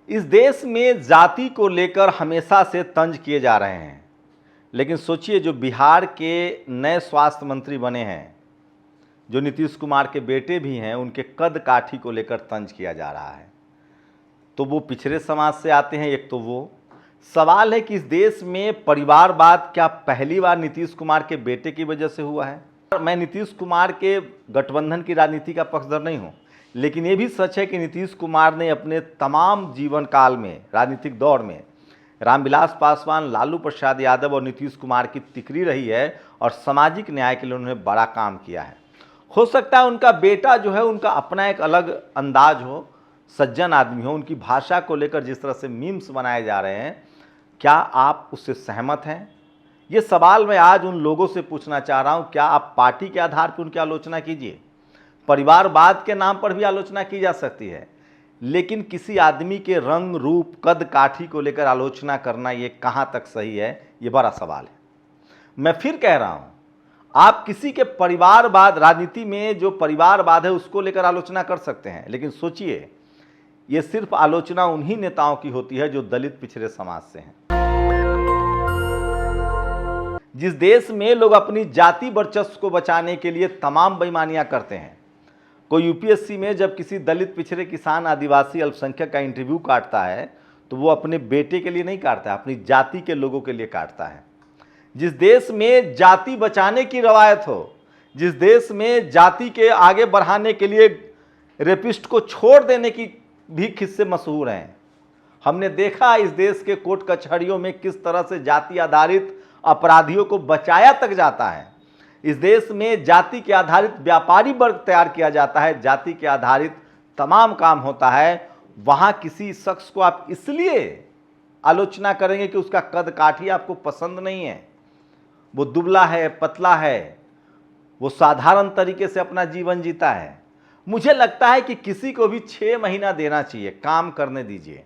इस देश में जाति को लेकर हमेशा से तंज किए जा रहे हैं, लेकिन सोचिए जो बिहार के नए स्वास्थ्य मंत्री बने हैं, जो नीतीश कुमार के बेटे भी हैं, उनके कद काठी को लेकर तंज किया जा रहा है। तो वो पिछड़े समाज से आते हैं। एक तो वो सवाल है कि इस देश में परिवारवाद क्या पहली बार नीतीश कुमार के बेटे की वजह से हुआ है? मैं नीतीश कुमार के गठबंधन की राजनीति का पक्षधर नहीं हूं, लेकिन ये भी सच है कि नीतीश कुमार ने अपने तमाम जीवन काल में, राजनीतिक दौर में, रामविलास पासवान, लालू प्रसाद यादव और नीतीश कुमार की तिकड़ी रही है और सामाजिक न्याय के लिए उन्होंने बड़ा काम किया है। हो सकता है उनका बेटा जो है, उनका अपना एक अलग अंदाज हो, सज्जन आदमी हो, उनकी भाषा को लेकर जिस तरह से मीम्स बनाए जा रहे हैं, क्या आप उससे सहमत हैं? ये सवाल मैं आज उन लोगों से पूछना चाह रहा हूं। क्या आप पार्टी के आधार पर उनकी आलोचना कीजिए, परिवारवाद के नाम पर भी आलोचना की जा सकती है, लेकिन किसी आदमी के रंग रूप कद काठी को लेकर आलोचना करना ये कहां तक सही है, ये बड़ा सवाल है। मैं फिर कह रहा हूं, आप किसी के परिवारवाद, राजनीति में जो परिवारवाद है उसको लेकर आलोचना कर सकते हैं, लेकिन सोचिए ये सिर्फ आलोचना उन्हीं नेताओं की होती है जो दलित पिछड़े समाज से हैं। जिस देश में लोग अपनी जाति वर्चस्व को बचाने के लिए तमाम बेईमानियां करते हैं, कोई यूपीएससी में जब किसी दलित पिछड़े किसान आदिवासी अल्पसंख्यक का इंटरव्यू काटता है तो वो अपने बेटे के लिए नहीं काटता है, अपनी जाति के लोगों के लिए काटता है। जिस देश में जाति बचाने की रवायत हो, जिस देश में जाति के आगे बढ़ाने के लिए रेपिस्ट को छोड़ देने की भी किस्से मशहूर हैं। हमने देखा इस देश के कोर्ट कचहरियों में किस तरह से जाति आधारित अपराधियों को बचाया तक जाता है। इस देश में जाति के आधारित व्यापारी वर्ग तैयार किया जाता है, जाति के आधारित तमाम काम होता है। वहां किसी शख्स को आप इसलिए आलोचना करेंगे कि उसका कद काठी आपको पसंद नहीं है, वो दुबला है, पतला है, वो साधारण तरीके से अपना जीवन जीता है। मुझे लगता है कि किसी को भी 6 महीना देना चाहिए, काम करने दीजिए,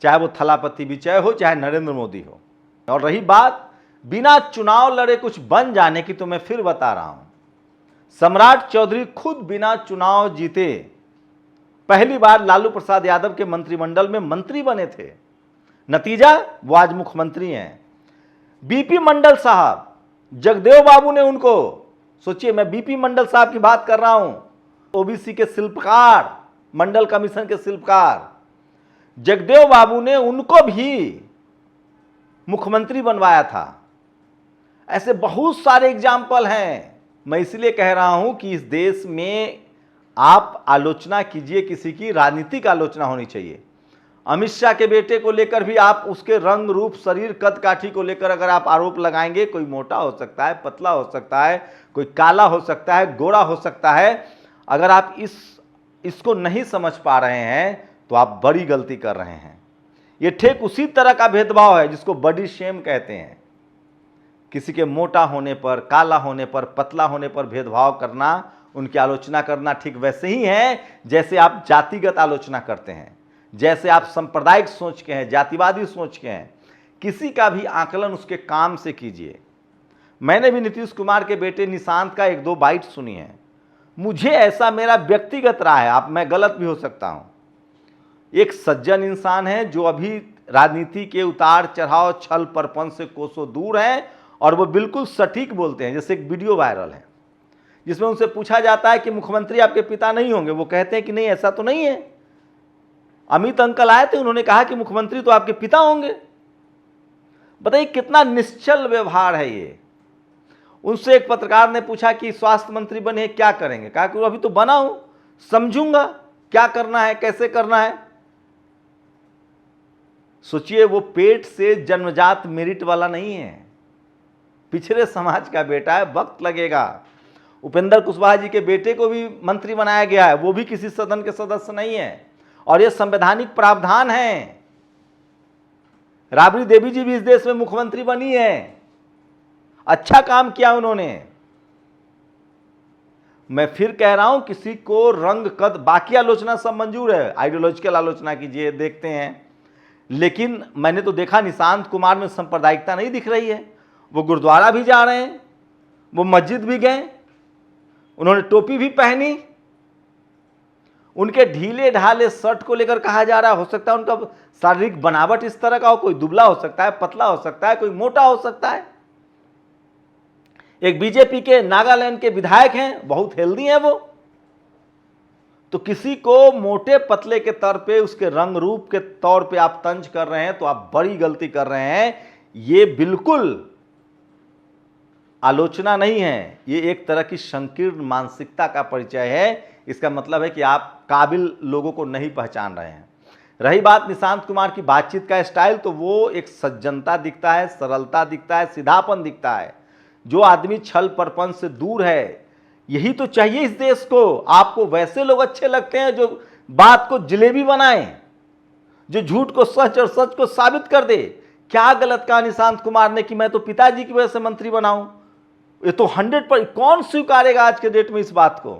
चाहे वो थलापति विजय हो, चाहे नरेंद्र मोदी हो। और रही बात बिना चुनाव लड़े कुछ बन जाने की, तो मैं फिर बता रहा हूं, सम्राट चौधरी खुद बिना चुनाव जीते पहली बार लालू प्रसाद यादव के मंत्रिमंडल में मंत्री बने थे। नतीजा वो आज मुख्यमंत्री हैं। बीपी मंडल साहब, जगदेव बाबू ने उनको, सोचिए मैं बीपी मंडल साहब की बात कर रहा हूं, ओबीसी के शिल्पकार, मंडल कमीशन के शिल्पकार, जगदेव बाबू ने उनको भी मुख्यमंत्री बनवाया था। ऐसे बहुत सारे एग्जाम्पल हैं। मैं इसलिए कह रहा हूं कि इस देश में आप आलोचना कीजिए, किसी की राजनीतिक आलोचना होनी चाहिए। अमित शाह के बेटे को लेकर भी आप उसके रंग रूप, शरीर, कद काठी को लेकर अगर आप आरोप लगाएंगे, कोई मोटा हो सकता है, पतला हो सकता है, कोई काला हो सकता है, गोरा हो सकता है, अगर आप इसको नहीं समझ पा रहे हैं तो आप बड़ी गलती कर रहे हैं। ये ठीक उसी तरह का भेदभाव है जिसको बॉडी शेम कहते हैं। किसी के मोटा होने पर, काला होने पर, पतला होने पर भेदभाव करना, उनकी आलोचना करना ठीक वैसे ही है जैसे आप जातिगत आलोचना करते हैं, जैसे आप सांप्रदायिक सोच के हैं, जातिवादी सोच के हैं। किसी का भी आकलन उसके काम से कीजिए। मैंने भी नीतीश कुमार के बेटे निशांत का 1-2 बाइट सुनी है। मुझे ऐसा मेरा व्यक्तिगत राय है, मैं गलत भी हो सकता हूं, एक सज्जन इंसान है जो अभी राजनीति के उतार चढ़ाव, छल परपन से कोसों दूर है और वो बिल्कुल सटीक बोलते हैं। जैसे एक वीडियो वायरल है जिसमें उनसे पूछा जाता है कि मुख्यमंत्री आपके पिता नहीं होंगे, वो कहते हैं कि नहीं, ऐसा तो नहीं है। अमित अंकल आए थे, उन्होंने कहा कि मुख्यमंत्री तो आपके पिता होंगे। बताइए कितना निश्चल व्यवहार है ये। उनसे एक पत्रकार ने पूछा कि स्वास्थ्य मंत्री बने क्या करेंगे, कहा कि अभी तो बना हूं, समझूंगा क्या करना है, कैसे करना है। सोचिए वो पेट से जन्मजात मेरिट वाला नहीं है, पिछड़े समाज का बेटा है, वक्त लगेगा। उपेंद्र कुशवाहा जी के बेटे को भी मंत्री बनाया गया है, वो भी किसी सदन के सदस्य नहीं है और ये संवैधानिक प्रावधान है। राबड़ी देवी जी भी इस देश में मुख्यमंत्री बनी है, अच्छा काम किया उन्होंने। मैं फिर कह रहा हूं, किसी को रंग, कद, बाकी आलोचना सब मंजूर है, आइडियोलॉजिकल आलोचना कीजिए, देखते हैं। लेकिन मैंने तो देखा निशांत कुमार में सांप्रदायिकता नहीं दिख रही है। वो गुरुद्वारा भी जा रहे हैं, वो मस्जिद भी गए, उन्होंने टोपी भी पहनी, उनके ढीले ढाले शर्ट को लेकर कहा जा रहा है, हो सकता है उनका शारीरिक बनावट इस तरह का हो, कोई दुबला हो सकता है, पतला हो सकता है, कोई मोटा हो सकता है। एक बीजेपी के नागालैंड के विधायक हैं, बहुत हेल्दी हैं वो। तो किसी को मोटे पतले के तौर पे, उसके रंग रूप के तौर पे आप तंज कर रहे हैं तो आप बड़ी गलती कर रहे हैं। ये बिल्कुल आलोचना नहीं है, ये एक तरह की संकीर्ण मानसिकता का परिचय है। इसका मतलब है कि आप काबिल लोगों को नहीं पहचान रहे हैं। रही बात निशांत कुमार की बातचीत का स्टाइल, तो वो एक सज्जनता दिखता है, सरलता दिखता है, सीधापन दिखता है। जो आदमी छल प्रपंच से दूर है, यही तो चाहिए इस देश को। आपको वैसे लोग अच्छे लगते हैं जो बात को जलेबी बनाएं, जो झूठ को सच और सच को साबित कर दे। क्या गलत कहा निशांत कुमार ने कि मैं तो पिताजी की वजह से मंत्री बनाऊं? ये तो 100% कौन स्वीकारेगा आज के डेट में इस बात को?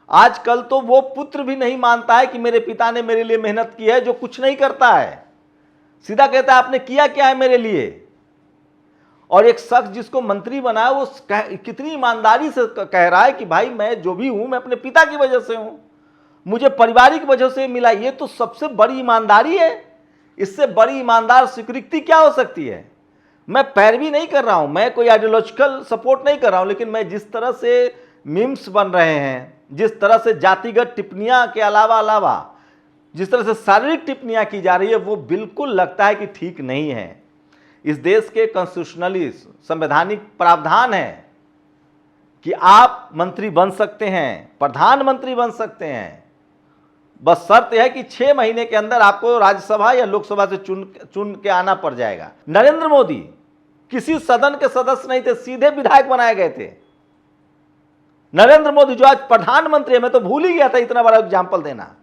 आजकल तो वो पुत्र भी नहीं मानता है कि मेरे पिता ने मेरे लिए मेहनत की है, जो कुछ नहीं करता है। सीधा कहता है आपने किया क्या है मेरे लिए। और एक शख्स जिसको मंत्री बनाया वो कितनी ईमानदारी से कह रहा है कि भाई मैं जो भी हूं मैं अपने पिता की वजह से हूं, मुझे पारिवारिक वजह से मिला। ये तो सबसे बड़ी ईमानदारी है। इससे बड़ी ईमानदार स्वीकृति क्या हो सकती है? मैं पैरवी नहीं कर रहा हूं, मैं कोई आइडियोलॉजिकल सपोर्ट नहीं कर रहा हूं, लेकिन मैं जिस तरह से मीम्स बन रहे हैं, जिस तरह से जातिगत टिप्पणियां के अलावा जिस तरह से शारीरिक टिप्पणियां की जा रही है, वो बिल्कुल लगता है कि ठीक नहीं है। इस देश के कॉन्स्टिट्यूशनली संवैधानिक प्रावधान है कि आप मंत्री बन सकते हैं, प्रधानमंत्री बन सकते हैं। बस शर्त यह है कि 6 महीने के अंदर आपको राज्यसभा या लोकसभा से चुन के आना पड़ जाएगा। नरेंद्र मोदी किसी सदन के सदस्य नहीं थे, सीधे विधायक बनाए गए थे। नरेंद्र मोदी जो आज प्रधानमंत्री है, मैं तो भूल ही गया था इतना बड़ा एग्जाम्पल देना।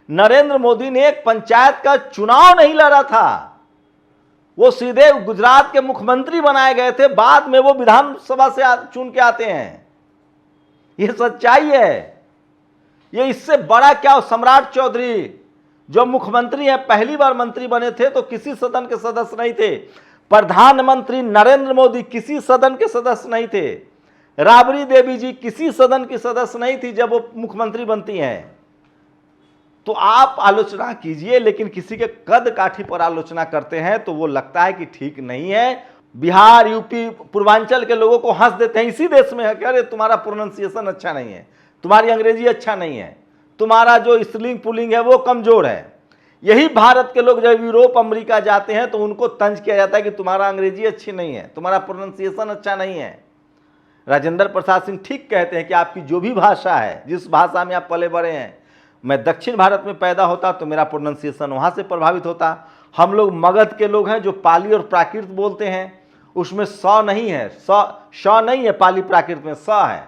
नरेंद्र मोदी ने एक पंचायत का चुनाव नहीं लड़ा था, वो सीधे गुजरात के मुख्यमंत्री बनाए गए थे। बाद में वो विधानसभा से चुन के आते हैं। ये सच्चाई है। ये इससे बड़ा क्या हो? सम्राट चौधरी जो मुख्यमंत्री हैं, पहली बार मंत्री बने थे तो किसी सदन के सदस्य नहीं थे। प्रधानमंत्री नरेंद्र मोदी किसी सदन के सदस्य नहीं थे। राबड़ी देवी जी किसी सदन की सदस्य नहीं थी जब वो मुख्यमंत्री बनती हैं। तो आप आलोचना कीजिए, लेकिन किसी के कद काठी पर आलोचना करते हैं तो वो लगता है कि ठीक नहीं है। बिहार, यूपी, पूर्वांचल के लोगों को हंस देते हैं इसी देश में है कि अरे तुम्हारा प्रोनाउंसिएशन अच्छा नहीं है, तुम्हारी अंग्रेजी अच्छा नहीं है, तुम्हारा जो स्लिंग पुलिंग है वो कमजोर है। यही भारत के लोग जब यूरोप अमेरिका जाते हैं तो उनको तंज किया जाता है कि तुम्हारा अंग्रेजी अच्छी नहीं है, तुम्हारा प्रोनाउंसिएशन अच्छा नहीं है। राजेंद्र प्रसाद सिंह ठीक कहते हैं कि आपकी जो भी भाषा है, जिस भाषा में आप पले बड़े हैं, मैं दक्षिण भारत में पैदा होता तो मेरा प्रोनाउंसिएशन वहाँ से प्रभावित होता। हम लोग मगध के लोग हैं जो पाली और प्राकृत बोलते हैं, उसमें स नहीं है, श नहीं है, पाली प्राकृत में स है।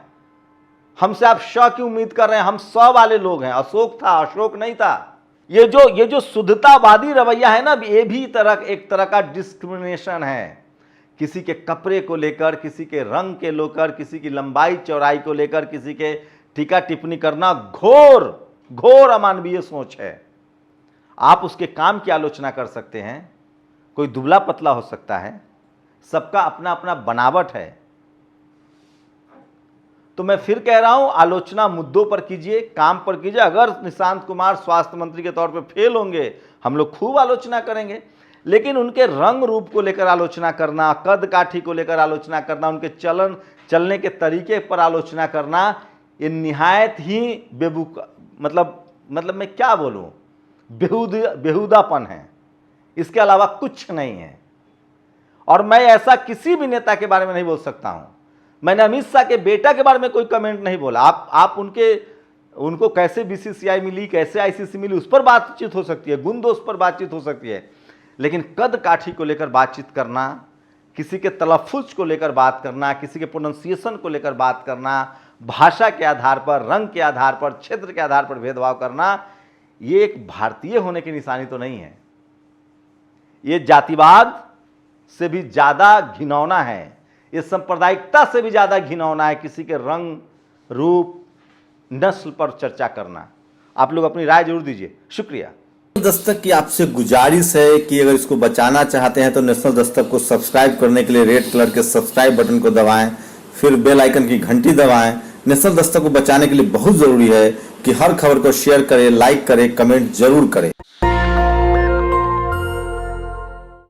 हमसे आप श की उम्मीद कर रहे हैं? हम स वाले लोग हैं। अशोक था, अशोक नहीं था। ये जो शुद्धतावादी रवैया है ना, ये भी एक तरह का डिस्क्रिमिनेशन है। किसी के कपड़े को लेकर, किसी के रंग के लेकर, किसी की लंबाई चौड़ाई को लेकर, किसी के टीका टिप्पणी करना घोर अमानवीय सोच है। आप उसके काम की आलोचना कर सकते हैं, कोई दुबला पतला हो सकता है, सबका अपना अपना बनावट है। तो मैं फिर कह रहा हूं, आलोचना मुद्दों पर कीजिए, काम पर कीजिए। अगर निशांत कुमार स्वास्थ्य मंत्री के तौर पर फेल होंगे, हम लोग खूब आलोचना करेंगे, लेकिन उनके रंग रूप को लेकर आलोचना करना, कद काठी को लेकर आलोचना करना, उनके चलने के तरीके पर आलोचना करना, ये निहायत ही मतलब मैं क्या बोलूं, बेहुदापन है। इसके अलावा कुछ नहीं है। और मैं ऐसा किसी भी नेता के बारे में नहीं बोल सकता हूं। मैंने अमित शाह के बेटा के बारे में कोई कमेंट नहीं बोला। आप उनको कैसे बीसीसीआई मिली, कैसे आईसीसी मिली, उस पर बातचीत हो सकती है, गुण दोष पर बातचीत हो सकती है, लेकिन कद काठी को लेकर बातचीत करना, किसी के तलफ़ुज़ को लेकर बात करना, किसी के प्रोनाउंसिएशन को लेकर बात करना, भाषा के आधार पर, रंग के आधार पर, क्षेत्र के आधार पर भेदभाव करना, ये एक भारतीय होने की निशानी तो नहीं है। ये जातिवाद से भी ज़्यादा घिनौना है, ये सांप्रदायिकता से भी ज़्यादा घिनौना है किसी के रंग, रूप, नस्ल पर चर्चा करना। आप लोग अपनी राय जरूर दीजिए। शुक्रिया। दस्तक की आपसे गुजारिश है कि अगर इसको बचाना चाहते हैं तो नेशनल दस्तक को सब्सक्राइब करने के लिए रेड कलर के सब्सक्राइब बटन को दबाएं, फिर बेल आइकन की घंटी दबाएं। नेशनल दस्तक को बचाने के लिए बहुत ज़रूरी है कि हर खबर को शेयर करें, लाइक करें, कमेंट जरूर करें।